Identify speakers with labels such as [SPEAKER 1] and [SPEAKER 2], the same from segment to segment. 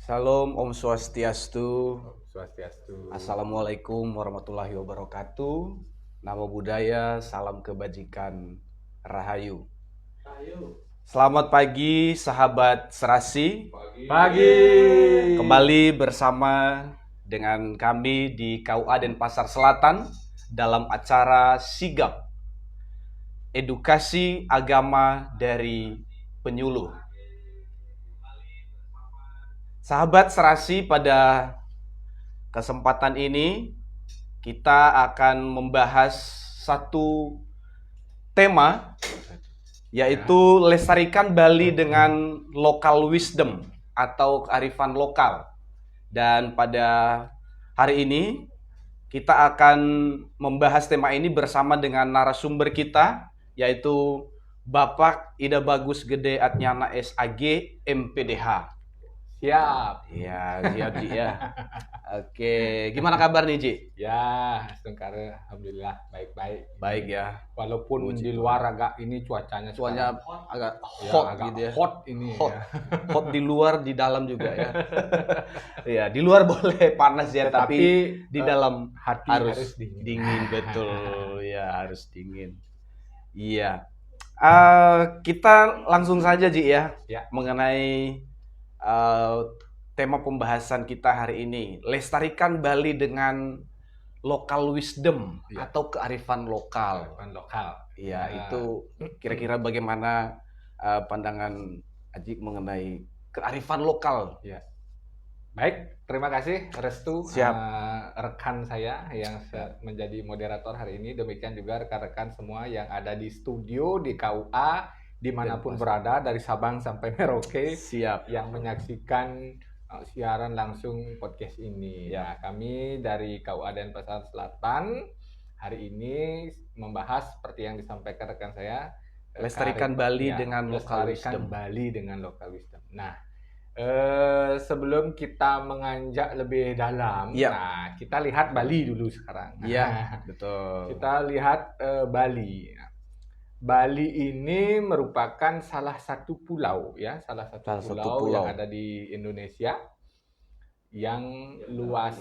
[SPEAKER 1] Salam Om Swastiastu.
[SPEAKER 2] Swastiastu.
[SPEAKER 1] Assalamualaikum warahmatullahi wabarakatuh. Namo Buddhaya, salam kebajikan, Rahayu. Selamat pagi sahabat Serasi.
[SPEAKER 2] Pagi.
[SPEAKER 1] Kembali bersama dengan kami di KUA Denpasar Selatan dalam acara Sigap, Edukasi Agama dari Penyuluh. Sahabat Serasi, pada kesempatan ini kita akan membahas satu tema, yaitu lestarikan Bali dengan local wisdom atau kearifan lokal. Dan pada hari ini kita akan membahas tema ini bersama dengan narasumber kita, yaitu Bapak Ida Bagus Gede Atnyana SAG MPDH.
[SPEAKER 2] Siap.
[SPEAKER 1] Ya, siap Ji ya. Oke, gimana kabar nih Ji?
[SPEAKER 2] Ya, Sengkara, alhamdulillah baik-baik.
[SPEAKER 1] Baik ya.
[SPEAKER 2] Walaupun
[SPEAKER 1] Puji
[SPEAKER 2] di luar agak ini cuacanya
[SPEAKER 1] agak
[SPEAKER 2] ya,
[SPEAKER 1] hot
[SPEAKER 2] agak
[SPEAKER 1] gitu ya.
[SPEAKER 2] Hot ini
[SPEAKER 1] Hot.
[SPEAKER 2] ya.
[SPEAKER 1] Hot di luar, di dalam juga ya. Ya, di luar boleh panas ya, tapi di dalam
[SPEAKER 2] hati
[SPEAKER 1] harus
[SPEAKER 2] dingin.
[SPEAKER 1] Dingin, betul. Ya, harus dingin. Iya. Kita langsung saja Ji ya,
[SPEAKER 2] Ya.
[SPEAKER 1] mengenai tema pembahasan kita hari ini, lestarikan Bali dengan local wisdom atau kearifan lokal.
[SPEAKER 2] Kearifan lokal.
[SPEAKER 1] Iya, itu kira-kira bagaimana pandangan Aji mengenai kearifan lokal?
[SPEAKER 2] Ya. Baik, terima kasih Restu,
[SPEAKER 1] Siap.
[SPEAKER 2] rekan saya yang menjadi moderator hari ini. Demikian juga rekan-rekan semua yang ada di studio di KUA dimanapun berada dari Sabang sampai Merauke.
[SPEAKER 1] Siap.
[SPEAKER 2] Yang menyaksikan siaran langsung podcast ini. Ya, kami dari KUA Denpasar Selatan hari ini membahas seperti yang disampaikan rekan saya,
[SPEAKER 1] lestarikan Bali dengan local
[SPEAKER 2] lestarikan
[SPEAKER 1] wisdom.
[SPEAKER 2] Bali dengan local wisdom. Nah, sebelum kita menganjak lebih dalam, nah kita lihat Bali dulu sekarang.
[SPEAKER 1] Iya, betul.
[SPEAKER 2] Kita lihat Bali. Bali ini merupakan salah satu pulau ya, salah satu pulau yang ada di Indonesia yang luas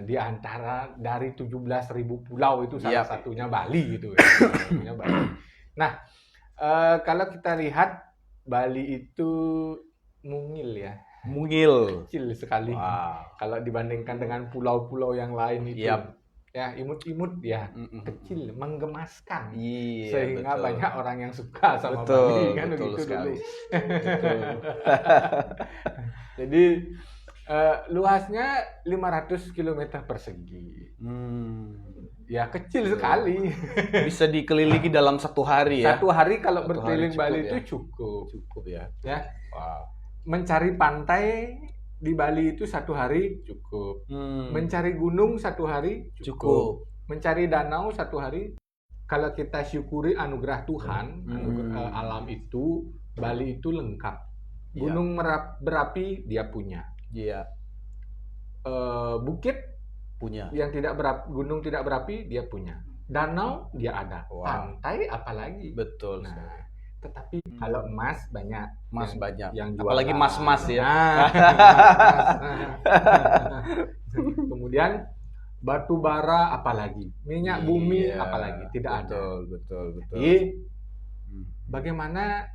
[SPEAKER 2] di antara dari 17.000 pulau itu salah satunya Bali gitu ya. Nah, kalau kita lihat Bali itu mungil ya.
[SPEAKER 1] Mungil.
[SPEAKER 2] Kecil sekali.
[SPEAKER 1] Wow.
[SPEAKER 2] Kalau dibandingkan dengan pulau-pulau yang lain itu.
[SPEAKER 1] Yap.
[SPEAKER 2] Ya, imut-imut ya. Kecil, menggemaskan.
[SPEAKER 1] Iya,
[SPEAKER 2] sehingga
[SPEAKER 1] betul.
[SPEAKER 2] banyak orang yang suka sama
[SPEAKER 1] betul,
[SPEAKER 2] Bali kan
[SPEAKER 1] betul
[SPEAKER 2] begitu
[SPEAKER 1] sekali.
[SPEAKER 2] dulu.
[SPEAKER 1] Betul.
[SPEAKER 2] Jadi luasnya 500 km persegi. Ya, kecil sekali.
[SPEAKER 1] Bisa dikelilingi dalam satu hari ya.
[SPEAKER 2] Satu hari kalau
[SPEAKER 1] Satu
[SPEAKER 2] berkeliling
[SPEAKER 1] hari
[SPEAKER 2] Bali
[SPEAKER 1] cukup
[SPEAKER 2] itu
[SPEAKER 1] ya.
[SPEAKER 2] cukup
[SPEAKER 1] ya.
[SPEAKER 2] Ya. Wow. Mencari pantai di Bali itu satu hari cukup. Mencari gunung satu hari cukup. Mencari danau satu hari. Kalau kita syukuri anugerah Tuhan, alam itu, Bali itu lengkap. Gunung berapi dia punya.
[SPEAKER 1] Iya.
[SPEAKER 2] Bukit
[SPEAKER 1] Punya.
[SPEAKER 2] yang gunung tidak berapi dia punya. Danau dia ada.
[SPEAKER 1] Wow.
[SPEAKER 2] Pantai apalagi.
[SPEAKER 1] Betul.
[SPEAKER 2] Nah, tetapi kalau emas banyak.
[SPEAKER 1] Mas banyak.
[SPEAKER 2] Yang
[SPEAKER 1] Apalagi
[SPEAKER 2] jualan.
[SPEAKER 1] mas-mas ya.
[SPEAKER 2] Kemudian batu bara apalagi, minyak bumi apalagi, tidak ada.
[SPEAKER 1] Betul.
[SPEAKER 2] Jadi bagaimana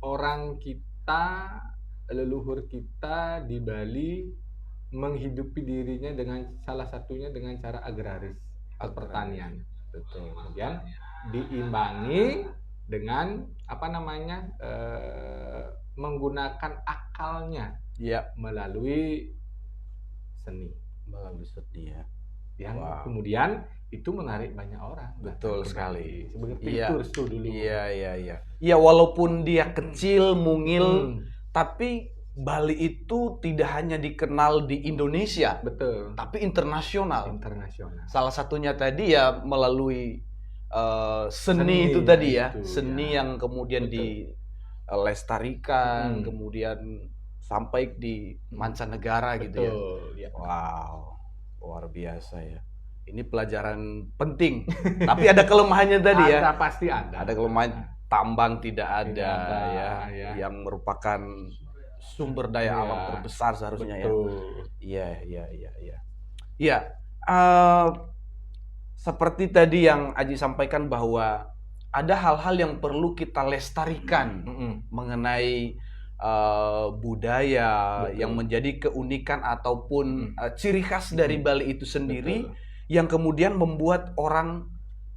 [SPEAKER 2] orang kita, leluhur kita di Bali menghidupi dirinya dengan salah satunya dengan cara agraris atau pertanian.
[SPEAKER 1] Betul.
[SPEAKER 2] Kemudian diimbangi dengan menggunakan akalnya melalui seni.
[SPEAKER 1] Ya.
[SPEAKER 2] Yang kemudian itu menarik banyak orang.
[SPEAKER 1] Betul sekali.
[SPEAKER 2] Sebagai fitur dulu.
[SPEAKER 1] Iya. Iya, walaupun dia kecil, mungil, tapi Bali itu tidak hanya dikenal di Indonesia,
[SPEAKER 2] betul,
[SPEAKER 1] tapi internasional. Salah satunya tadi ya melalui seni itu tadi ya, seni yang kemudian dilestarikan, kemudian sampai di mancanegara gitu ya. Wow, luar biasa ya. Ini pelajaran penting. Tapi ada kelemahannya tadi ya.
[SPEAKER 2] Ada, pasti ada.
[SPEAKER 1] Ada kelemahan, tambang tidak ada ya, yang merupakan sumber daya alam terbesar seharusnya.
[SPEAKER 2] Betul.
[SPEAKER 1] Ya. Iya. Seperti tadi yang Aji sampaikan bahwa ada hal-hal yang perlu kita lestarikan mengenai budaya. Betul. Yang menjadi keunikan ataupun ciri khas dari Bali itu sendiri. Betul. Yang kemudian membuat orang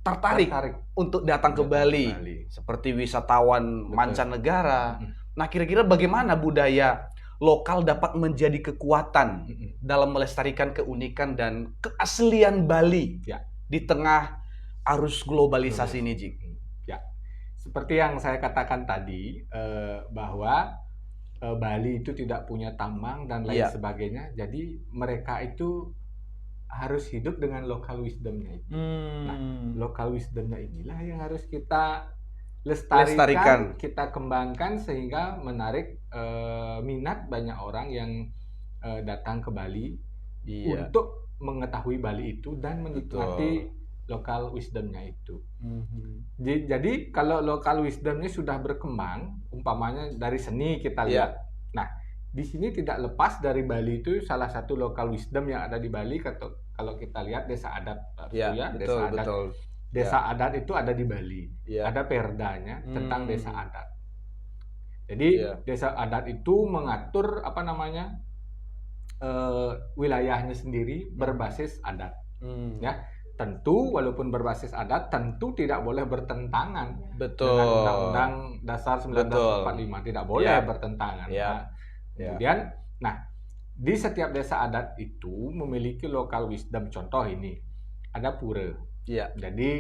[SPEAKER 1] tertarik untuk datang ke Bali. Seperti wisatawan mancanegara. Nah, kira-kira bagaimana budaya lokal dapat menjadi kekuatan dalam melestarikan keunikan dan keaslian Bali di tengah arus globalisasi ini, Jik?
[SPEAKER 2] Ya, seperti yang saya katakan tadi, bahwa Bali itu tidak punya tambang dan lain sebagainya. Jadi mereka itu harus hidup dengan local wisdomnya itu. Nah, local wisdomnya inilah yang harus kita lestarikan, kita kembangkan sehingga menarik minat banyak orang yang datang ke Bali untuk mengetahui Bali itu dan menikmati local wisdomnya itu. Jadi kalau local wisdomnya sudah berkembang, umpamanya dari seni kita lihat. Nah, di sini tidak lepas dari Bali itu salah satu local wisdom yang ada di Bali. Kalau kita lihat desa adat, desa adat itu ada di Bali. Ada perdanya tentang desa adat. Jadi desa adat itu mengatur wilayahnya sendiri berbasis adat. Ya, tentu walaupun berbasis adat tentu tidak boleh bertentangan dengan Undang-Undang Dasar 1945. Tidak boleh bertentangan. Kemudian, di setiap desa adat itu memiliki local wisdom. Contoh ini, ada pura. Jadi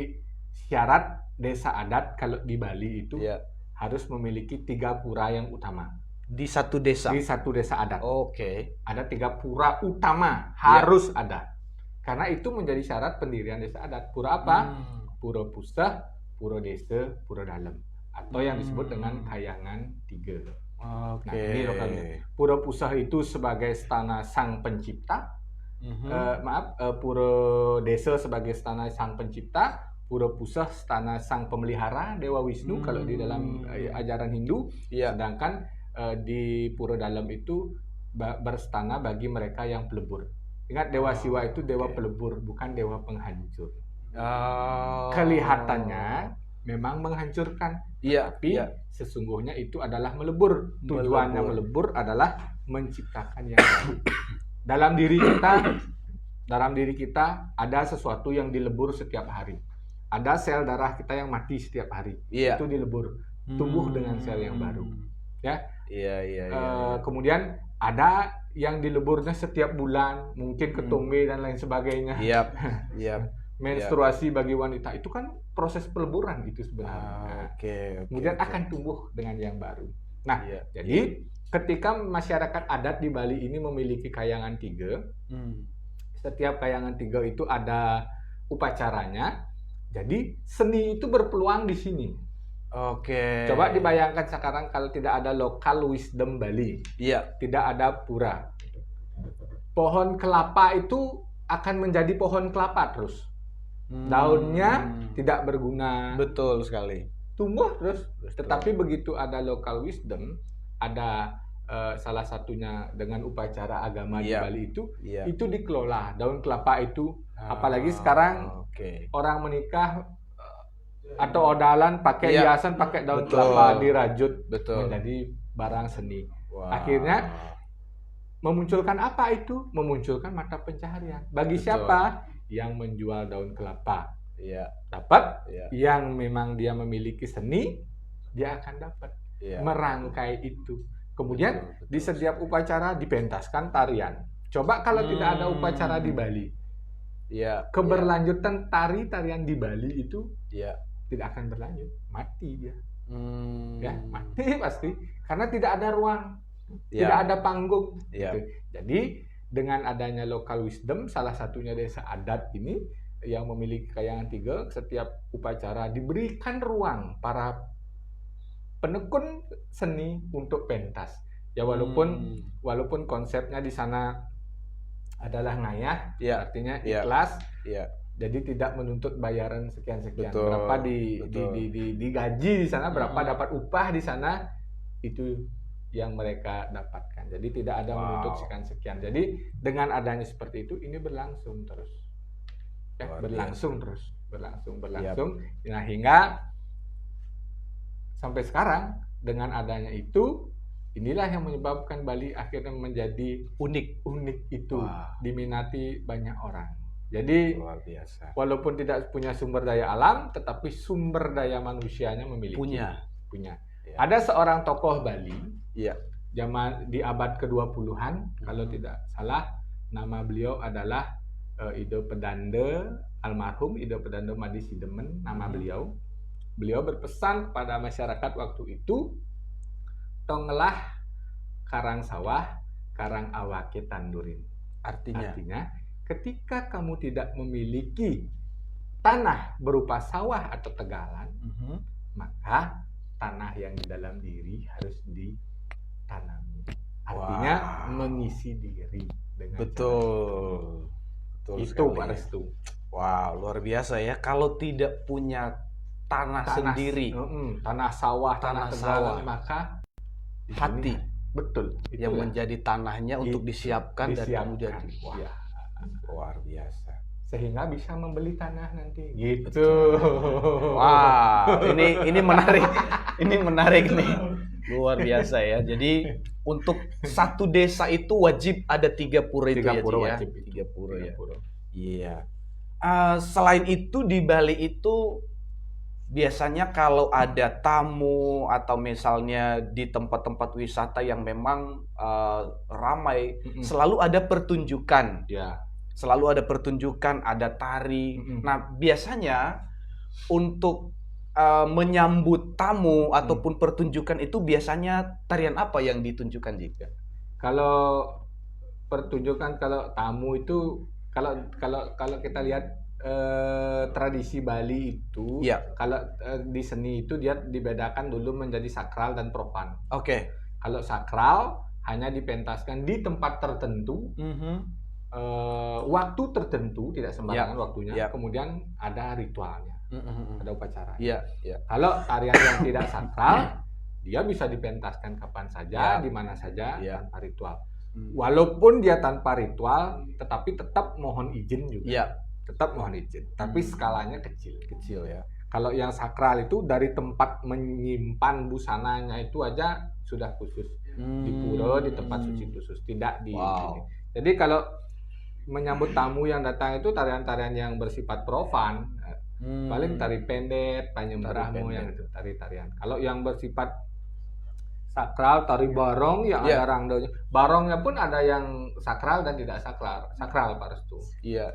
[SPEAKER 2] syarat desa adat kalau di Bali itu harus memiliki 3 pura yang utama.
[SPEAKER 1] Di satu desa?
[SPEAKER 2] Di satu desa adat.
[SPEAKER 1] Oke.
[SPEAKER 2] Ada 3 pura utama, harus ada. Karena itu menjadi syarat pendirian desa adat. Pura apa? Pura Pusah, Pura Desa, Pura Dalem. Atau yang disebut dengan Kayangan 3. Nah, ini lokalnya. Pura Pusah itu sebagai stana sang pencipta. Pura Desa sebagai stana sang pencipta. Pura Pusah stana sang pemelihara Dewa Wisnu kalau di dalam ajaran Hindu. Sedangkan di Pura Dalem itu berstana bagi mereka yang pelebur. Ingat, Dewa Siwa itu dewa pelebur, bukan dewa penghancur. Kelihatannya memang menghancurkan, tapi sesungguhnya itu adalah melebur. Tujuannya melebur adalah menciptakan yang baru. Dalam diri kita ada sesuatu yang dilebur setiap hari. Ada sel darah kita yang mati setiap hari. Itu dilebur, tumbuh dengan sel yang baru. Kemudian ada yang dileburnya setiap bulan, mungkin ketombe dan lain sebagainya. Menstruasi bagi wanita itu kan proses peleburan itu sebenarnya. Kemudian akan tumbuh dengan yang baru. Nah, jadi ketika masyarakat adat di Bali ini memiliki Kayangan 3, setiap Kayangan 3 itu ada upacaranya. Jadi seni itu berpeluang di sini. Coba dibayangkan sekarang kalau tidak ada local wisdom Bali, tidak ada pura. Pohon kelapa itu akan menjadi pohon kelapa terus. Daunnya tidak berguna.
[SPEAKER 1] Betul sekali.
[SPEAKER 2] Tumbuh terus. Tetapi begitu ada local wisdom, ada salah satunya dengan upacara agama di Bali itu dikelola. Daun kelapa itu, apalagi sekarang orang menikah atau odalan pakai hiasan pakai daun kelapa dirajut menjadi barang seni. Akhirnya memunculkan apa itu? Memunculkan mata pencaharian. Bagi siapa? Yang menjual daun kelapa. Dapat. Yang memang dia memiliki seni, dia akan dapat. Merangkai itu. Kemudian di setiap upacara dipentaskan tarian. Coba kalau tidak ada upacara di Bali. Keberlanjutan tarian di Bali itu tidak akan berlanjut, mati dia. Mati pasti, karena tidak ada ruang, tidak ada panggung. Gitu. Jadi dengan adanya local wisdom, salah satunya desa adat ini yang memiliki Kayangan 3, setiap upacara diberikan ruang para penekun seni untuk pentas. Ya walaupun konsepnya di sana adalah ngayah, artinya ikhlas. Jadi tidak menuntut bayaran sekian-sekian. Berapa digaji di sana, berapa dapat upah di sana, itu yang mereka dapatkan. Jadi tidak ada menuntut sekian. Jadi dengan adanya seperti itu, ini berlangsung terus. Ya, berlangsung terus. Berlangsung. Nah, hingga sampai sekarang dengan adanya itu, inilah yang menyebabkan Bali akhirnya menjadi unik itu, diminati banyak orang. Jadi
[SPEAKER 1] luar biasa.
[SPEAKER 2] Walaupun tidak punya sumber daya alam, tetapi sumber daya manusianya memiliki. Punya. Ya. Ada seorang tokoh Bali, zaman di abad ke-20-an, kalau tidak salah, nama beliau adalah Ido Pedanda, almarhum Ido Pedanda Madi Sidemen, nama beliau. Beliau berpesan kepada masyarakat waktu itu, tonglah karang sawah, karang awake tandurin. Artinya, ketika kamu tidak memiliki tanah berupa sawah atau tegalan, maka tanah yang di dalam diri harus ditanami. Artinya mengisi diri dengan
[SPEAKER 1] betul
[SPEAKER 2] itu Pak Restu.
[SPEAKER 1] Wow, luar biasa ya. Kalau tidak punya tanah sendiri,
[SPEAKER 2] tanah sawah, tanah tegalan, maka
[SPEAKER 1] hati
[SPEAKER 2] betul
[SPEAKER 1] yang menjadi tanahnya untuk disiapkan dan kemudian
[SPEAKER 2] luar biasa, sehingga bisa membeli tanah nanti gitu.
[SPEAKER 1] Ini menarik. Ini menarik nih, luar biasa ya. Jadi untuk satu desa itu wajib ada 3 pura itu ya,
[SPEAKER 2] wajib.
[SPEAKER 1] 3 pura ya. Iya. Selain itu di Bali itu biasanya kalau ada tamu atau misalnya di tempat-tempat wisata yang memang ramai, selalu ada pertunjukan. Selalu ada pertunjukan, ada tari. Nah, biasanya untuk menyambut tamu ataupun pertunjukan itu biasanya tarian apa yang ditunjukkan, Jika?
[SPEAKER 2] Kalau pertunjukan, kalau tamu itu, kalau kita lihat tradisi Bali itu, kalau di seni itu dia dibedakan dulu menjadi sakral dan profan. Kalau sakral hanya dipentaskan di tempat tertentu, waktu tertentu, tidak sembarangan waktunya. Kemudian ada ritualnya, ada upacara. Kalau tarian yang tidak sakral, dia bisa dipentaskan kapan saja, di mana saja, tanpa ritual. Walaupun dia tanpa ritual, tetapi tetap mohon izin juga. Tetap mohon izin, tapi skalanya kecil ya. Kalau yang sakral itu dari tempat menyimpan busananya itu aja sudah khusus, di pura, di tempat suci khusus, tidak di sini. Jadi kalau menyambut tamu yang datang itu tarian-tarian yang bersifat profan, paling tari pendet, panyembrahmu yang itu, tarian. Kalau yang bersifat sakral, tari barong yang ada rangdonya. Barongnya pun ada yang sakral dan tidak sakral. Sakral Pak Restu.
[SPEAKER 1] Iya.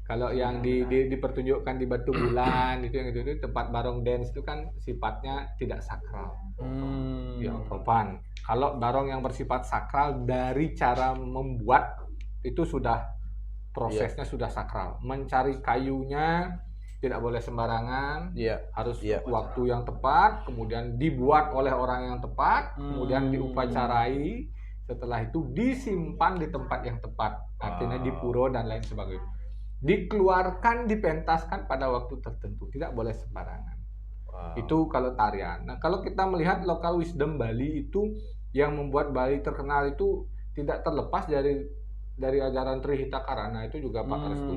[SPEAKER 2] Kalau yang dipertunjukkan di Batu Bulan itu yang itu tempat barong dance itu kan sifatnya tidak sakral. Profan. Kalau barong yang bersifat sakral, dari cara membuat itu sudah prosesnya sudah sakral. Mencari kayunya tidak boleh sembarangan, harus waktu yang tepat, kemudian dibuat oleh orang yang tepat, kemudian diupacarai, setelah itu disimpan di tempat yang tepat, artinya di pura dan lain sebagainya. Dikeluarkan, dipentaskan pada waktu tertentu, tidak boleh sembarangan. Itu kalau tarian. Nah, kalau kita melihat local wisdom Bali itu yang membuat Bali terkenal itu tidak terlepas dari ajaran Trihita Karana itu juga Pak Restu.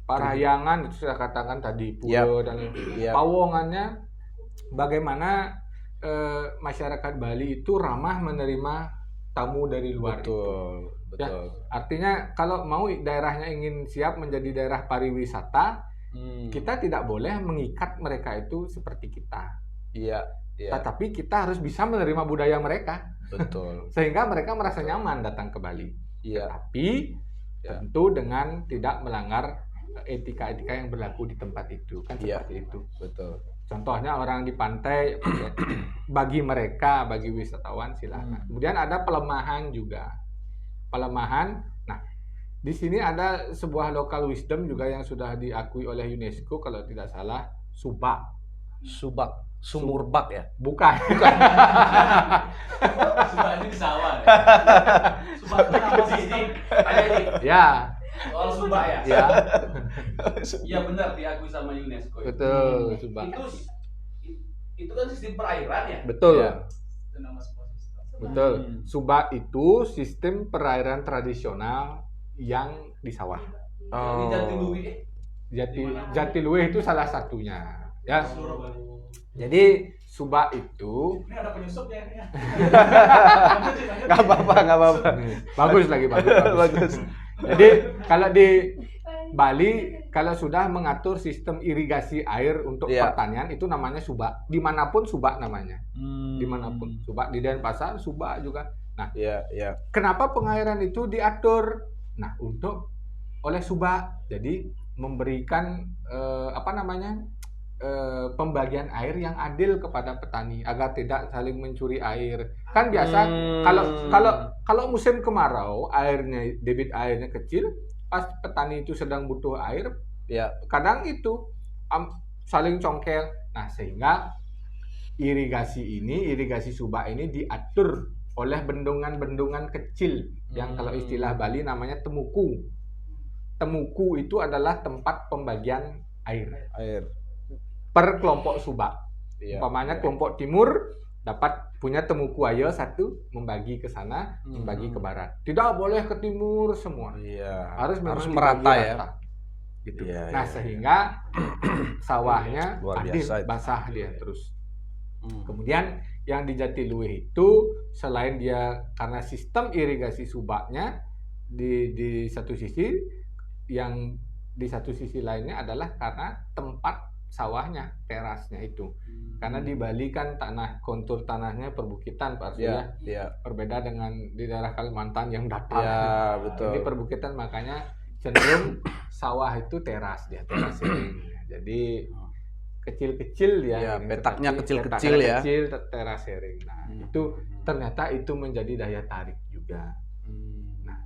[SPEAKER 2] Parahyangan itu saya katakan tadi, pura dan pawongannya, bagaimana masyarakat Bali itu ramah menerima tamu dari luar.
[SPEAKER 1] Betul.
[SPEAKER 2] Artinya kalau mau daerahnya ingin siap menjadi daerah pariwisata, kita tidak boleh mengikat mereka itu seperti kita. Tetapi kita harus bisa menerima budaya mereka.
[SPEAKER 1] Betul.
[SPEAKER 2] Sehingga mereka merasa nyaman datang ke Bali. Tapi tentu dengan tidak melanggar etika-etika yang berlaku di tempat itu, kan seperti itu.
[SPEAKER 1] Betul.
[SPEAKER 2] Contohnya orang di pantai, bagi mereka, bagi wisatawan silakan. Kemudian ada pelemahan juga. Nah, di sini ada sebuah local wisdom juga yang sudah diakui oleh UNESCO kalau tidak salah, Subak.
[SPEAKER 1] Sumur bak ya?
[SPEAKER 2] Bukan.
[SPEAKER 3] Subak ini sawah. Subak itu nama sistem.
[SPEAKER 2] Ya.
[SPEAKER 3] Soal Subak ya? Iya benar, diakui sama UNESCO.
[SPEAKER 2] Betul, Subak.
[SPEAKER 3] Itu kan sistem perairan ya?
[SPEAKER 2] Betul. Betul. Subak itu sistem perairan tradisional yang di sawah. Jatiluwih itu salah satunya, ya. Jadi subak itu
[SPEAKER 3] ini ada penyusup ya.
[SPEAKER 1] Nggak apa-apa.
[SPEAKER 2] Bagus.
[SPEAKER 1] Bagus.
[SPEAKER 2] Jadi kalau di Bali kalau sudah mengatur sistem irigasi air untuk pertanian itu namanya subak. Dimanapun subak namanya. Dimanapun subak, di Denpasar subak juga. Nah, kenapa pengairan itu diatur? Nah, untuk oleh subak. Jadi memberikan pembagian air yang adil kepada petani agar tidak saling mencuri air. Kan biasa kalau musim kemarau debit airnya kecil, pas petani itu sedang butuh air, kadang itu saling congkel. Nah, sehingga irigasi subak ini diatur oleh bendungan-bendungan kecil yang kalau istilah Bali namanya temuku. Temuku itu adalah tempat pembagian air per kelompok subak. Umpamanya kelompok timur dapat punya temuku ayo satu, membagi ke sana, membagi ke barat. Tidak boleh ke timur semua. Harus
[SPEAKER 1] merata ya.
[SPEAKER 2] Gitu. Sehingga sawahnya adil, basah dia terus. Kemudian yang di Jatiluwih itu selain dia karena sistem irigasi subaknya di satu sisi, yang di satu sisi lainnya adalah karena tempat sawahnya, terasnya itu. Karena di Bali kan kontur tanahnya perbukitan, Pak Arsul, berbeda dengan di daerah Kalimantan yang datar.
[SPEAKER 1] Betul.
[SPEAKER 2] Ini perbukitan, makanya cenderung sawah itu teras sering. Jadi kecil-kecil dia.
[SPEAKER 1] Petaknya kecil-kecil ya.
[SPEAKER 2] Kecil, teras sering. Nah, itu ternyata itu menjadi daya tarik juga. Nah,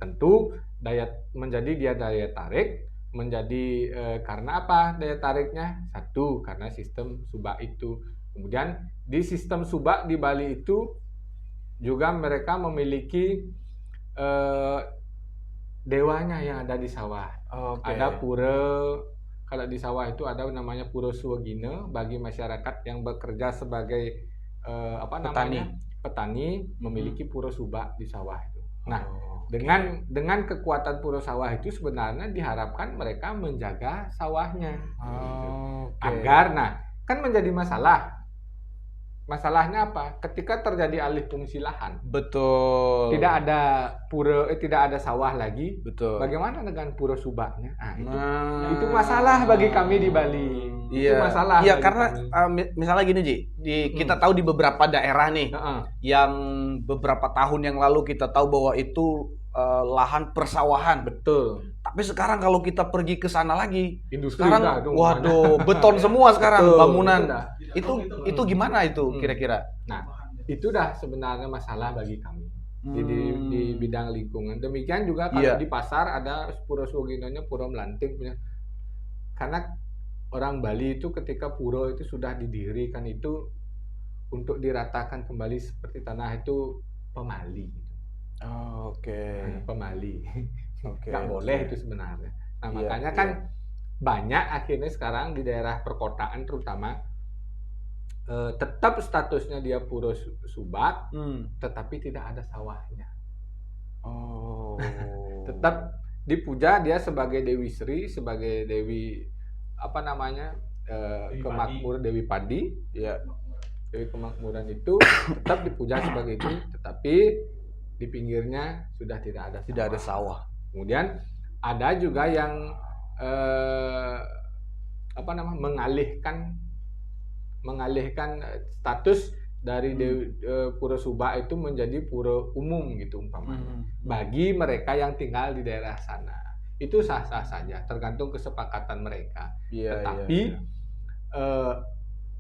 [SPEAKER 2] tentu menjadi daya tarik. Menjadi karena apa daya tariknya? Satu, karena sistem subak itu. Kemudian di sistem subak di Bali itu juga mereka memiliki dewanya yang ada di sawah. Ada pura, kalau di sawah itu ada namanya Pura Suwegine bagi masyarakat yang bekerja sebagai petani memiliki pura subak di sawah itu. Nah, dengan kekuatan pura sawah itu sebenarnya diharapkan mereka menjaga sawahnya agar kan menjadi masalahnya apa? Ketika terjadi alih fungsi lahan,
[SPEAKER 1] betul,
[SPEAKER 2] tidak ada tidak ada sawah lagi,
[SPEAKER 1] betul.
[SPEAKER 2] Bagaimana dengan pura subaknya? Itu masalah bagi kami di Bali. Itu masalah.
[SPEAKER 1] Iya, karena misalnya gini Ji, kita tahu di beberapa daerah nih yang beberapa tahun yang lalu kita tahu bahwa itu lahan persawahan.
[SPEAKER 2] Betul.
[SPEAKER 1] Tapi sekarang kalau kita pergi ke sana lagi,
[SPEAKER 2] industri
[SPEAKER 1] sekarang waduh, beton semua sekarang. Betul, bangunan. Itu gimana itu kira-kira?
[SPEAKER 2] Nah, itu dah sebenarnya masalah bagi kami di bidang lingkungan. Demikian juga kalau di pasar ada Pura Suwegine-nya, Pura Melantik punya. Karena orang Bali itu ketika pura itu sudah didirikan itu untuk diratakan kembali seperti tanah itu pemali. Pemali. Nggak boleh itu sebenarnya. Nah, makanya kan banyak akhirnya sekarang di daerah perkotaan terutama tetap statusnya dia pura subak, tetapi tidak ada sawahnya. Tetap dipuja dia sebagai Dewi Sri, sebagai Dewi kemakmuran, Dewi Padi, Dewi Kemakmuran itu tetap dipuja sebagai itu, tetapi di pinggirnya sudah tidak ada sawah. Kemudian ada juga yang mengalihkan status dari pura subak itu menjadi pura umum gitu umpamanya. Bagi mereka yang tinggal di daerah sana. Itu sah-sah saja, tergantung kesepakatan mereka. Tetapi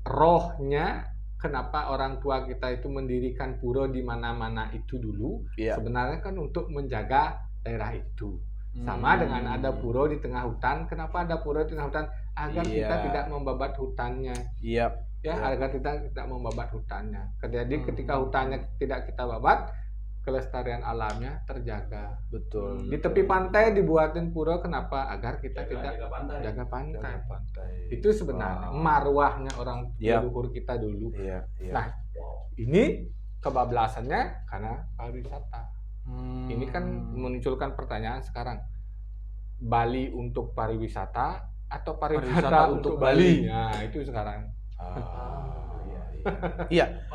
[SPEAKER 2] rohnya kenapa orang tua kita itu mendirikan pura di mana-mana itu dulu, sebenarnya kan untuk menjaga daerah itu. Sama dengan ada pura di tengah hutan. Kenapa ada pura di tengah hutan? Agar kita tidak membabat hutannya. Agar kita tidak membabat hutannya. Jadi ketika hutannya tidak kita babat, kelestarian alamnya terjaga.
[SPEAKER 1] Betul.
[SPEAKER 2] Di tepi pantai dibuatin pura, kenapa? Agar kita tidak jaga pantai. Itu sebenarnya marwahnya orang leluhur kita dulu. Nah, ini kebablasannya karena pariwisata. Ini kan memunculkan pertanyaan sekarang, Bali untuk pariwisata atau pariwisata untuk Bali? Nah, itu sekarang.
[SPEAKER 1] Iya.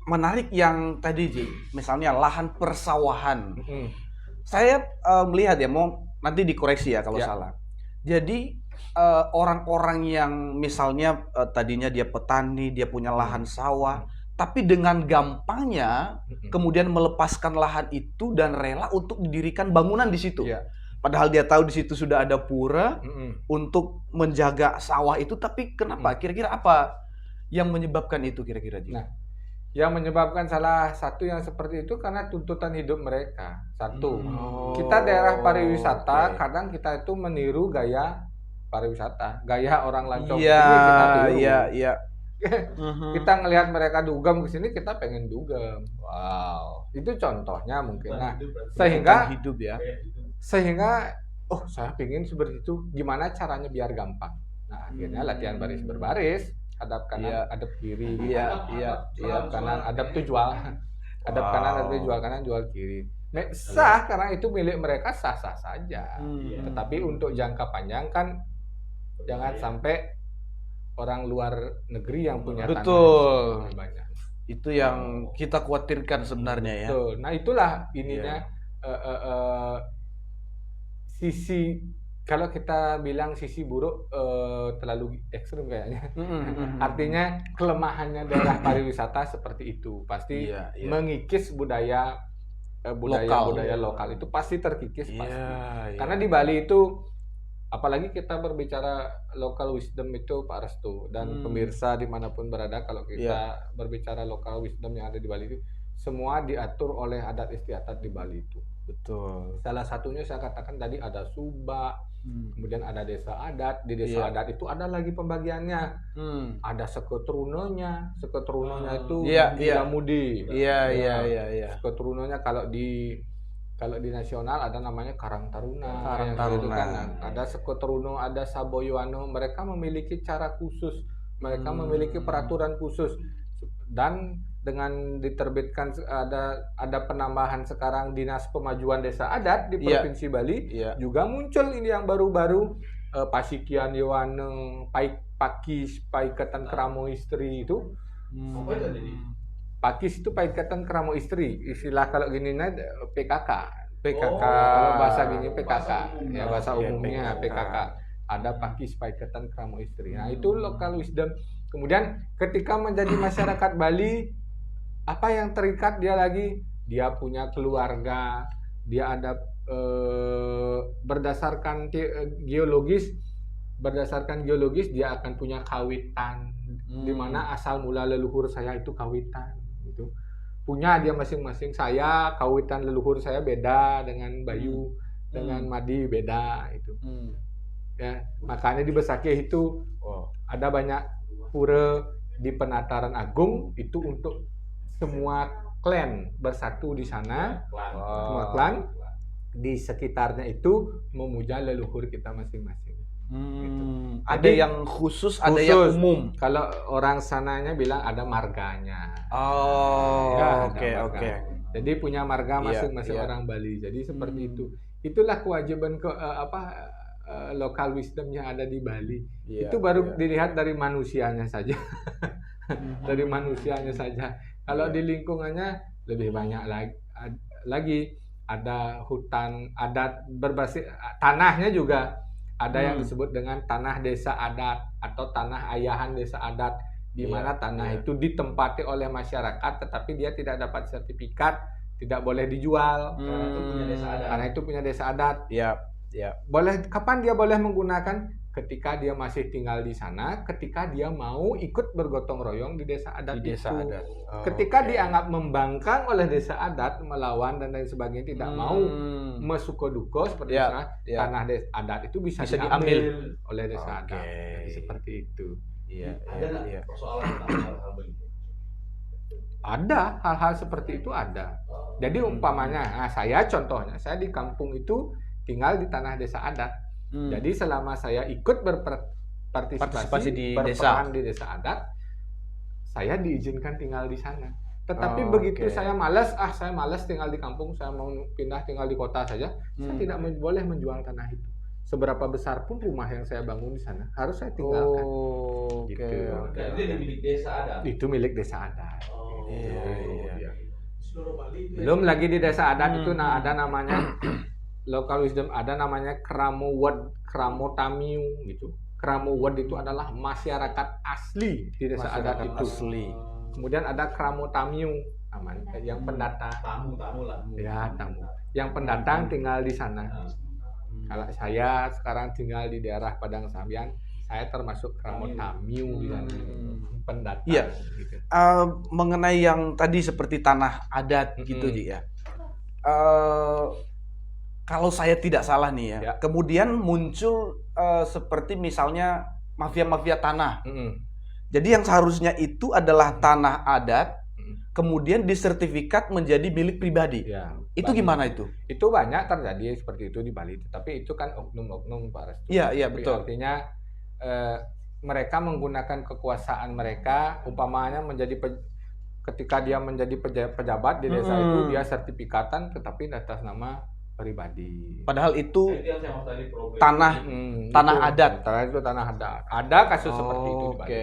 [SPEAKER 1] Menarik yang tadi Ji, misalnya lahan persawahan. Saya melihat ya, mau nanti dikoreksi ya kalau salah. Jadi orang-orang yang misalnya tadinya dia petani, dia punya lahan sawah, tapi dengan gampangnya kemudian melepaskan lahan itu dan rela untuk didirikan bangunan di situ. Padahal dia tahu di situ sudah ada pura untuk menjaga sawah itu, tapi kenapa? Kira-kira apa yang menyebabkan itu kira-kira Ji?
[SPEAKER 2] Nah, yang menyebabkan salah satu yang seperti itu karena tuntutan hidup mereka. Satu, kita daerah pariwisata, kadang kita itu meniru gaya pariwisata, gaya orang Lancong. Kita tiru. Kita ngelihat mereka dugem ke sini, kita pengen dugem. Wow, itu contohnya mungkin. Nah, sehingga saya pengen seperti itu. Gimana caranya biar gampang? Nah, akhirnya latihan baris berbaris. Hadap kanan, hadap kiri, hadap kanan, hadap tuh jual, hadap kanan, hadap jual kanan, jual kiri. Sah karena itu milik mereka, sah-sah saja. Tetapi untuk jangka panjang kan jangan sampai orang luar negeri yang punya tanah banyak.
[SPEAKER 1] Itu yang kita khawatirkan sebenarnya ya.
[SPEAKER 2] Betul. Nah itulah ininya sisi. Kalau kita bilang sisi buruk terlalu ekstrim kayaknya. Artinya kelemahannya daerah pariwisata seperti itu. Pasti mengikis budaya lokal itu pasti terkikis pasti. Karena di Bali itu, apalagi kita berbicara local wisdom itu Pak Restu dan pemirsa dimanapun berada, kalau kita berbicara local wisdom yang ada di Bali itu semua diatur oleh adat istiadat di Bali itu.
[SPEAKER 1] Betul.
[SPEAKER 2] Salah satunya saya katakan tadi ada Suba, kemudian ada desa adat. Di desa adat itu ada lagi pembagiannya. Ada seketurunonya itu Gilamudi. Seketurunonya kalau di nasional ada namanya Karang Taruna. Kan. Ada Seketuruno, ada Saboyoano. Mereka memiliki cara khusus, mereka memiliki peraturan khusus. Dan dengan diterbitkan ada penambahan sekarang Dinas Pemajuan Desa Adat di Provinsi Bali, juga muncul ini yang baru-baru, Pasikian Yowaneng, Pakis, Paikatan Kramo Istri itu. Pakis itu Paikatan Kramo Istri, istilah kalau gini PKK. Kalau bahasa gini PKK, ya bahasa umumnya PKK. Ada Pakis Paikatan Kramo Istri. Nah itu local wisdom. Kemudian ketika menjadi masyarakat Bali, apa yang terikat dia lagi? Dia punya keluarga, dia ada berdasarkan geologis dia akan punya kawitan, di mana asal mula leluhur saya itu kawitan, gitu. Punya dia masing-masing. Saya kawitan leluhur saya beda dengan Bayu, dengan Madi beda itu. Ya, makanya di Besakih itu ada banyak pura di Penataran Agung itu untuk semua klan bersatu di sana. Semua klan di sekitarnya itu memuja leluhur kita masing-masing. Gitu.
[SPEAKER 1] Ada yang khusus, ada yang umum.
[SPEAKER 2] Kalau orang sananya bilang ada marganya.
[SPEAKER 1] Oke.
[SPEAKER 2] Jadi punya marga masing-masing orang Bali. Jadi seperti itu. Itulah kewajiban local wisdom yang ada di Bali. Itu baru dilihat dari manusianya saja. Dari manusianya saja. Kalau di lingkungannya lebih banyak lagi ada hutan adat berbasis tanahnya juga ada yang disebut dengan tanah desa adat atau tanah ayahan desa adat, di mana tanah itu ditempati oleh masyarakat tetapi dia tidak dapat sertifikat, tidak boleh dijual karena itu punya desa adat. Boleh kapan dia boleh menggunakan? Ketika dia masih tinggal di sana, ketika dia mau ikut bergotong royong di desa adat ketika dianggap membangkang oleh desa adat, melawan dan lain sebagainya, tidak mau mesukoduko seperti tanah desa adat itu bisa diambil oleh desa adat. Jadi seperti itu.
[SPEAKER 3] Ada persoalan tentang hal-hal begitu?
[SPEAKER 2] Ada hal-hal seperti itu ada. Jadi umpamanya, saya contohnya, saya di kampung itu tinggal di tanah desa adat. Jadi selama saya ikut berpartisipasi
[SPEAKER 1] di
[SPEAKER 2] berperan di desa adat, saya diizinkan tinggal di sana. Tetapi begitu saya malas tinggal di kampung, saya mau pindah tinggal di kota saja, saya tidak boleh menjual tanah itu. Seberapa besar pun rumah yang saya bangun di sana, harus saya tinggalkan.
[SPEAKER 3] Itu milik desa adat.
[SPEAKER 2] Itu milik desa adat.
[SPEAKER 1] Iya.
[SPEAKER 2] Belum lagi di desa adat itu ada namanya local wisdom, ada namanya Kramo Tamiu gitu. Kramo Wed itu adalah masyarakat asli di desa adat itu. Kemudian ada Kramo Tamiu namanya, yang pendatang.
[SPEAKER 3] Tamu lah.
[SPEAKER 2] Ya, tamu. Yang pendatang tinggal di sana. Kalau saya sekarang tinggal di daerah Padang Sambian, saya termasuk Kramo Tamiu di sana. Pendatang.
[SPEAKER 1] Iya.
[SPEAKER 2] Gitu.
[SPEAKER 1] Mengenai yang tadi seperti tanah adat gitu ya. Kalau saya tidak salah nih ya, kemudian muncul seperti misalnya mafia-mafia tanah. Jadi yang seharusnya itu adalah tanah adat, kemudian disertifikat menjadi milik pribadi.
[SPEAKER 2] Ya,
[SPEAKER 1] itu gimana itu?
[SPEAKER 2] Itu banyak terjadi seperti itu di Bali, tapi itu kan oknum-oknum Pak Restu.
[SPEAKER 1] Iya, betul.
[SPEAKER 2] Artinya mereka menggunakan kekuasaan mereka, umpamanya ketika dia menjadi pejabat di desa itu, dia sertifikatan tetapi atas nama pribadi.
[SPEAKER 1] Padahal itu
[SPEAKER 3] yang saya maksud tadi problem.
[SPEAKER 1] tanah adat.
[SPEAKER 2] Itu tanah adat. Ada kasus seperti itu di Bali.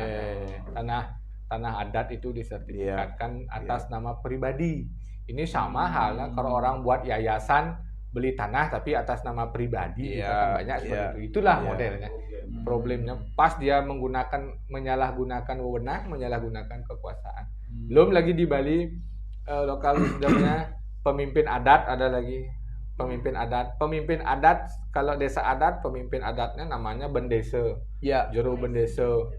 [SPEAKER 2] Tanah adat itu disertifikatkan atas nama pribadi. Ini sama halnya kalau orang buat yayasan beli tanah tapi atas nama pribadi, kan banyak seperti itu. Itulah modelnya. Problemnya pas dia menyalahgunakan wewenang, menyalahgunakan kekuasaan. Belum lagi di Bali lokal wisdomnya pemimpin adat ada lagi. Pemimpin adat kalau desa adat pemimpin adatnya namanya bendesa, juru bendesa,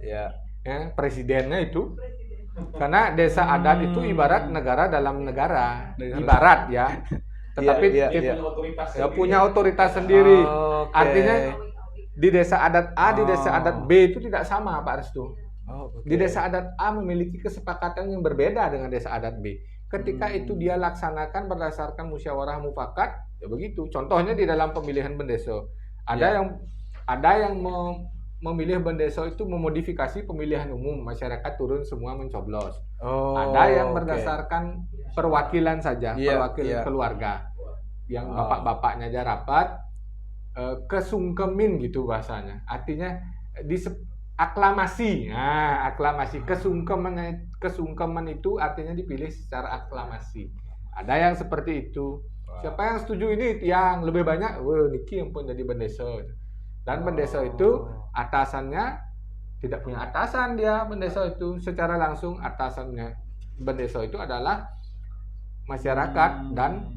[SPEAKER 2] presidennya itu. Karena desa adat itu ibarat negara dalam negara, ibarat ya. Tetapi punya otoritas sendiri. Artinya di desa adat A, di desa adat B itu tidak sama, Pak Restu. Di desa adat A memiliki kesepakatan yang berbeda dengan desa adat B. Ketika itu dia laksanakan berdasarkan musyawarah mufakat, ya begitu. Contohnya di dalam pemilihan bendesa, ada yang memilih bendesa itu memodifikasi pemilihan umum, masyarakat turun semua mencoblos. Ada yang berdasarkan perwakilan saja, perwakilan keluarga, yang bapak-bapaknya aja rapat, kesungkemin gitu bahasanya. Artinya aklamasi. Nah, aklamasi, kesungkeman itu artinya dipilih secara aklamasi. Ada yang seperti itu. Siapa yang setuju ini yang lebih banyak, niki yang pun jadi bendesa. Dan bendesa itu atasannya tidak punya atasan, dia bendesa itu secara langsung atasannya bendesa itu adalah masyarakat dan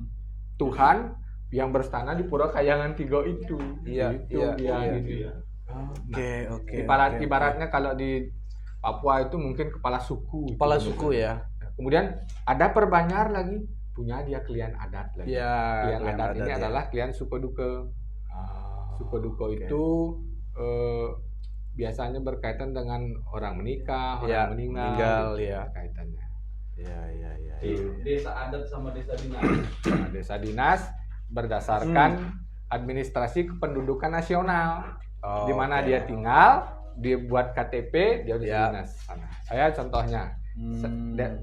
[SPEAKER 2] Tuhan yang berstana di Pura Kayangan 3 itu. Gitu. Ibaratnya kalau di Papua itu mungkin kepala suku.
[SPEAKER 1] Suku ya.
[SPEAKER 2] Kemudian ada Perbanyar lagi, punya dia klien adat lagi. Klien adat ini adalah klien Sukoduka. Sukoduka itu biasanya berkaitan dengan orang menikah, orang meninggal kaitannya.
[SPEAKER 3] Desa adat sama desa dinas.
[SPEAKER 2] Desa dinas berdasarkan administrasi kependudukan nasional. Di mana dia tinggal, dia buat KTP, dia di dinas sana. Saya contohnya,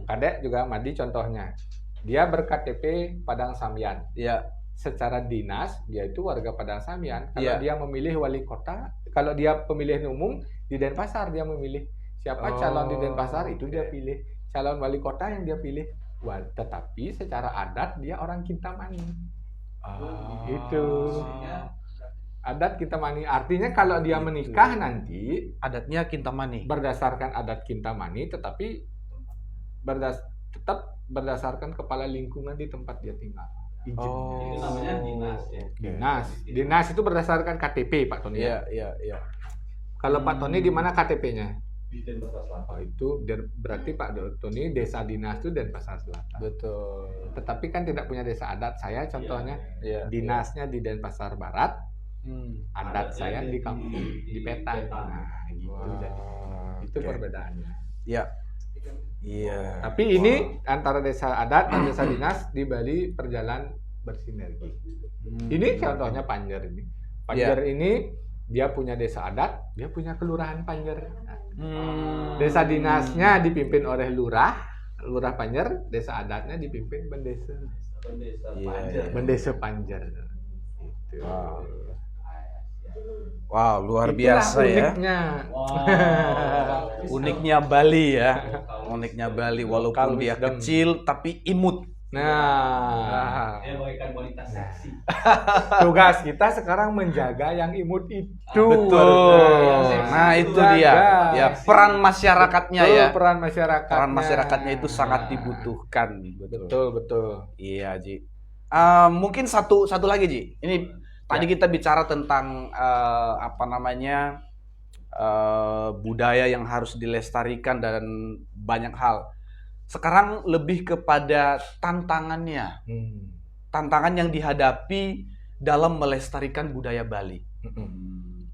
[SPEAKER 2] Kadek juga Madi contohnya. Dia ber-KTP Padang Sambian. Secara dinas dia itu warga Padang Sambian. Kalau dia memilih wali kota, kalau dia pemilihan umum di Denpasar dia memilih siapa calon di Denpasar itu dia pilih. Calon wali kota yang dia pilih. Tetapi secara adat dia orang Kintamani. Itu. Adat Kintamani artinya kalau dia menikah nanti
[SPEAKER 1] adatnya Kintamani.
[SPEAKER 2] Berdasarkan adat Kintamani, tetapi tetap berdasarkan kepala lingkungan di tempat dia tinggal.
[SPEAKER 3] Itu namanya dinas ya.
[SPEAKER 2] Dinas itu berdasarkan KTP Pak Tony.
[SPEAKER 1] Iya.
[SPEAKER 2] Kalau Pak Tony di mana KTP-nya?
[SPEAKER 3] Di Denpasar Selatan.
[SPEAKER 2] Itu berarti Pak Tony desa dinas itu Denpasar Selatan.
[SPEAKER 1] Betul.
[SPEAKER 2] Tetapi kan tidak punya desa adat. Saya contohnya dinasnya di Denpasar Barat. Adat saya di kampung di Petang. Nah, gitu jadi. Itu perbedaannya.
[SPEAKER 1] Iya.
[SPEAKER 2] Tapi ini antara desa adat dan desa dinas di Bali berjalan bersinergi. Ini contohnya Panjer ini. Panjer ini dia punya desa adat, dia punya kelurahan Panjer. Desa dinasnya dipimpin oleh lurah Panjer, desa adatnya dipimpin bendesa
[SPEAKER 3] Panjer.
[SPEAKER 2] Bendesa Panjer. Gitu.
[SPEAKER 1] Wow, luar
[SPEAKER 2] Itulah
[SPEAKER 1] biasa
[SPEAKER 2] uniknya.
[SPEAKER 1] Uniknya Bali ya. Uniknya Bali walaupun
[SPEAKER 2] Local
[SPEAKER 1] dia
[SPEAKER 2] wisdom.
[SPEAKER 1] kecil tapi imut.
[SPEAKER 2] Nah,
[SPEAKER 3] Dia bagaikan wanita seksi.
[SPEAKER 2] tugas kita sekarang menjaga yang imut itu.
[SPEAKER 1] Betul.
[SPEAKER 3] Harusnya.
[SPEAKER 1] Nah, itu
[SPEAKER 2] Jaga.
[SPEAKER 1] dia. Ya, peran masyarakatnya
[SPEAKER 2] Betul,
[SPEAKER 1] ya.
[SPEAKER 2] peran masyarakatnya.
[SPEAKER 1] Peran masyarakatnya itu sangat dibutuhkan.
[SPEAKER 2] Betul.
[SPEAKER 1] Iya, Ji. Mungkin satu lagi, Ji. Ini tadi kita bicara tentang budaya yang harus dilestarikan dan banyak hal. Sekarang lebih kepada tantangannya. Tantangan yang dihadapi dalam melestarikan budaya Bali.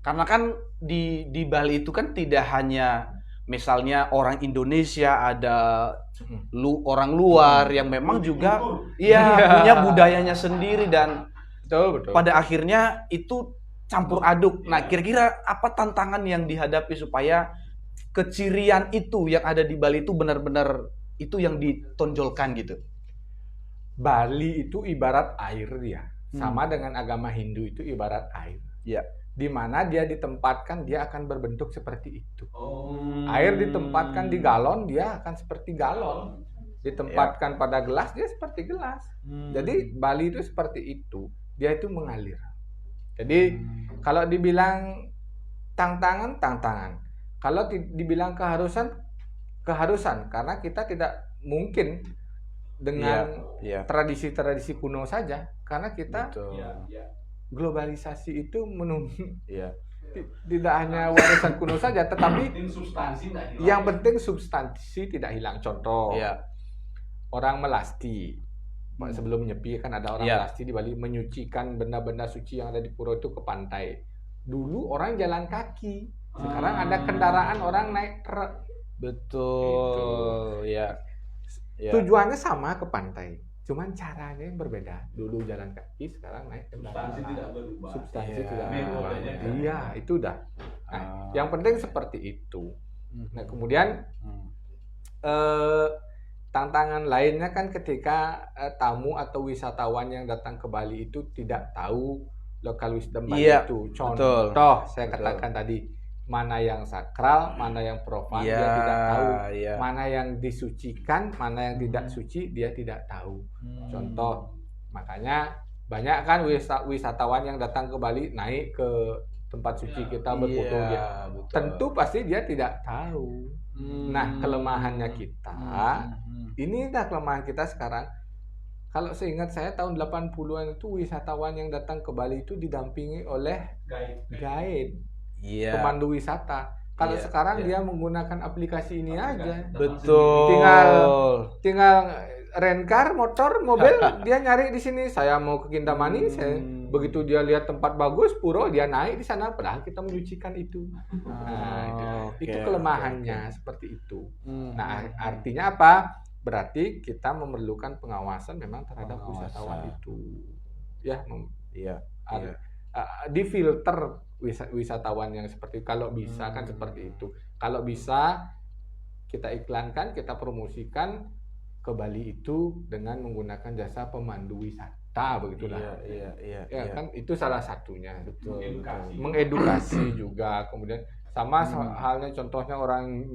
[SPEAKER 1] Karena kan di Bali itu kan tidak hanya misalnya orang Indonesia, ada orang luar yang memang juga punya budayanya sendiri dan
[SPEAKER 2] Betul.
[SPEAKER 1] pada akhirnya itu campur aduk. Nah, kira-kira apa tantangan yang dihadapi supaya kecirian itu yang ada di Bali itu benar-benar itu yang ditonjolkan gitu?
[SPEAKER 2] Bali itu ibarat air dia. Sama dengan agama Hindu itu ibarat air.
[SPEAKER 1] Ya.
[SPEAKER 2] Di mana dia ditempatkan dia akan berbentuk seperti itu.
[SPEAKER 3] Oh.
[SPEAKER 2] Air ditempatkan di galon dia akan seperti galon. Ditempatkan pada gelas dia seperti gelas. Jadi Bali itu seperti itu. Dia itu mengalir. Jadi kalau dibilang tantangan. Kalau dibilang keharusan karena kita tidak mungkin dengan tradisi-tradisi kuno saja karena kita globalisasi itu tidak hanya warisan kuno saja tetapi yang penting substansi tidak hilang. Contoh orang melasti sebelum nyepi kan ada orang melasti di Bali menyucikan benda-benda suci yang ada di pura itu ke pantai. Dulu orang jalan kaki, sekarang ada kendaraan orang naik truk.
[SPEAKER 1] Betul.
[SPEAKER 2] Tujuannya sama ke pantai, cuman caranya yang berbeda. Dulu jalan kaki, sekarang naik kendaraan.
[SPEAKER 3] Substansi tidak berubah.
[SPEAKER 2] Substansi tidak
[SPEAKER 3] Metodenya
[SPEAKER 2] berubah.
[SPEAKER 3] kan?
[SPEAKER 2] Iya, itu dah. Nah, yang penting seperti itu. Nah, kemudian tantangan lainnya kan ketika tamu atau wisatawan yang datang ke Bali itu tidak tahu local wisdom Bali itu. Contoh, saya katakan tadi, mana yang sakral, mana yang profan, dia tidak tahu. Mana yang disucikan, mana yang tidak suci, dia tidak tahu. Contoh, makanya banyak kan wisatawan yang datang ke Bali naik ke tempat suci kita berfoto dia. Tentu pasti dia tidak tahu. Nah, kelemahannya kita, ini dah kelemahan kita sekarang. Kalau seingat saya tahun 80-an itu wisatawan yang datang ke Bali itu didampingi oleh guide. Pemandu wisata. Kalau sekarang dia menggunakan aplikasi ini aja.
[SPEAKER 1] Betul.
[SPEAKER 2] Tinggal rencar motor, mobil, dia nyari di sini. Saya mau ke Kintamani, begitu dia lihat tempat bagus, pura, dia naik di sana. Padahal kita menyucikan itu. Itu kelemahannya seperti itu. Nah, artinya apa? Berarti kita memerlukan pengawasan memang terhadap wisatawan itu. Difilter wisatawan yang seperti kalau bisa kan seperti itu. Kalau bisa kita iklankan, kita promosikan ke Bali itu dengan menggunakan jasa pemandu wisata begitulah. Kan itu salah satunya. Mengedukasi juga. Kemudian sama halnya contohnya orang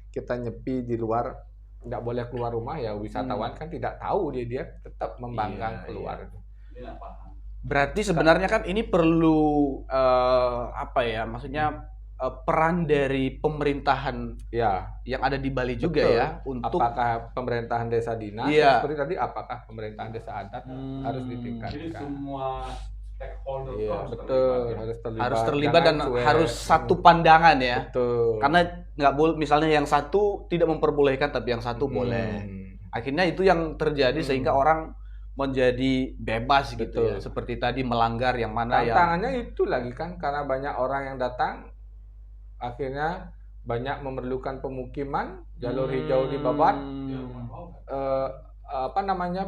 [SPEAKER 2] kita nyepi di luar tidak boleh keluar rumah ya, wisatawan kan tidak tahu dia tetap membangkang keluar.
[SPEAKER 1] Berarti sebenarnya kan ini perlu maksudnya peran dari pemerintahan yang ada di Bali juga ya untuk
[SPEAKER 2] apakah pemerintahan desa dinas seperti tadi, apakah pemerintahan desa adat harus ditingkatkan.
[SPEAKER 3] Jadi semua stakeholder
[SPEAKER 2] harus
[SPEAKER 1] terlibat dan harus satu pandangan ya.
[SPEAKER 2] Betul.
[SPEAKER 1] Karena nggak boleh misalnya yang satu tidak memperbolehkan tapi yang satu boleh. Akhirnya itu yang terjadi sehingga orang menjadi bebas gitu ya. Seperti tadi melanggar yang mana
[SPEAKER 2] tantangannya itu lagi kan karena banyak orang yang datang akhirnya banyak memerlukan pemukiman, jalur hijau dibabat,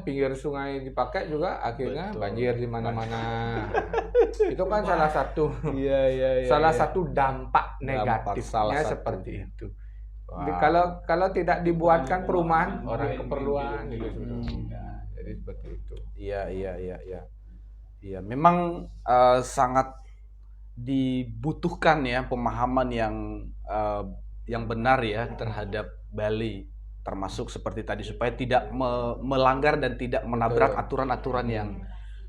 [SPEAKER 2] pinggir sungai dipakai juga, akhirnya
[SPEAKER 1] Betul.
[SPEAKER 2] banjir di mana-mana. Itu kan salah satu satu dampak negatifnya seperti itu.
[SPEAKER 1] Wow.
[SPEAKER 2] Kalau tidak dibuatkan perumahan, orang keperluan gitu. Jadi seperti itu.
[SPEAKER 1] Iya, memang sangat dibutuhkan ya pemahaman yang benar ya terhadap Bali, termasuk seperti tadi supaya tidak melanggar dan tidak menabrak aturan-aturan yang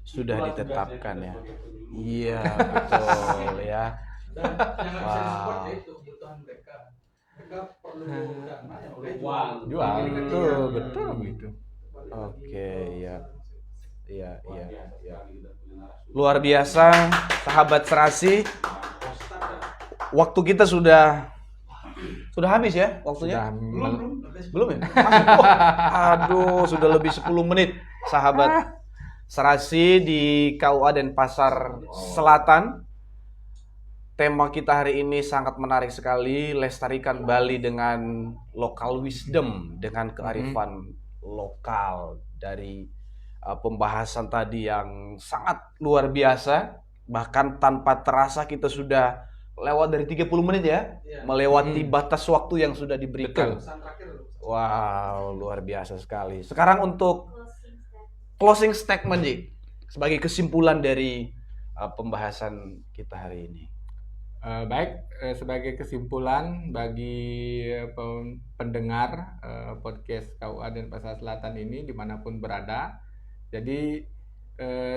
[SPEAKER 1] sudah ditetapkan ya. Iya, betul ya.
[SPEAKER 3] Dan yang nggak bisa disupport ya itu kebutuhan mereka. Mereka perlu dana, uang.
[SPEAKER 2] Jual, betul begitu.
[SPEAKER 1] Oke, ya. Iya. Luar biasa, sahabat Serasi. Waktu kita sudah habis ya waktunya? Belum ya? Aduh, sudah lebih 10 menit, sahabat Serasi di KUA Denpasar Selatan. Tema kita hari ini sangat menarik sekali, lestarikan Bali dengan local wisdom, dengan kearifan lokal. Dari pembahasan tadi yang sangat luar biasa, bahkan tanpa terasa kita sudah lewat dari 30 menit ya, melewati batas waktu yang sudah diberikan. Wow, luar biasa sekali. Sekarang untuk closing statement, Ji, sebagai kesimpulan dari pembahasan kita hari ini.
[SPEAKER 2] Sebagai kesimpulan bagi pendengar podcast KUA Denpasar Selatan ini dimanapun berada, jadi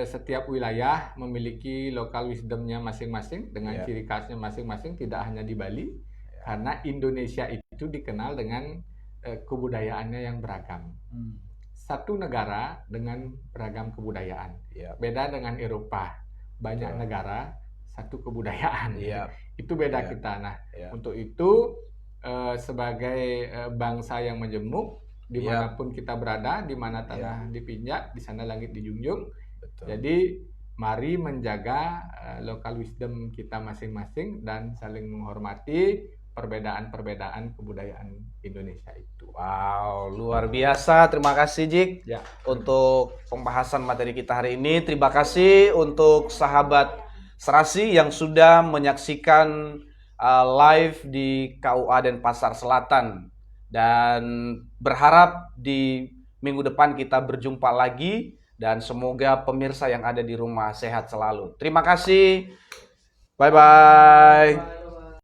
[SPEAKER 2] setiap wilayah memiliki local wisdomnya masing-masing dengan ciri khasnya masing-masing, tidak hanya di Bali, karena Indonesia itu dikenal dengan kebudayaannya yang beragam. Satu negara dengan beragam kebudayaan, beda dengan Eropa, banyak negara satu kebudayaan. Itu beda kita. Nah, untuk itu sebagai bangsa yang majemuk, dimanapun kita berada, di mana tanah dipinjak, di sana langit dijunjung. Jadi mari menjaga local wisdom kita masing-masing dan saling menghormati perbedaan-perbedaan kebudayaan Indonesia itu.
[SPEAKER 1] Wow, luar biasa. Terima kasih, Jik, untuk pembahasan materi kita hari ini. Terima kasih untuk sahabat Serasi yang sudah menyaksikan live di KUA Denpasar Selatan, dan berharap di minggu depan kita berjumpa lagi, dan semoga pemirsa yang ada di rumah sehat selalu. Terima kasih. Bye-bye.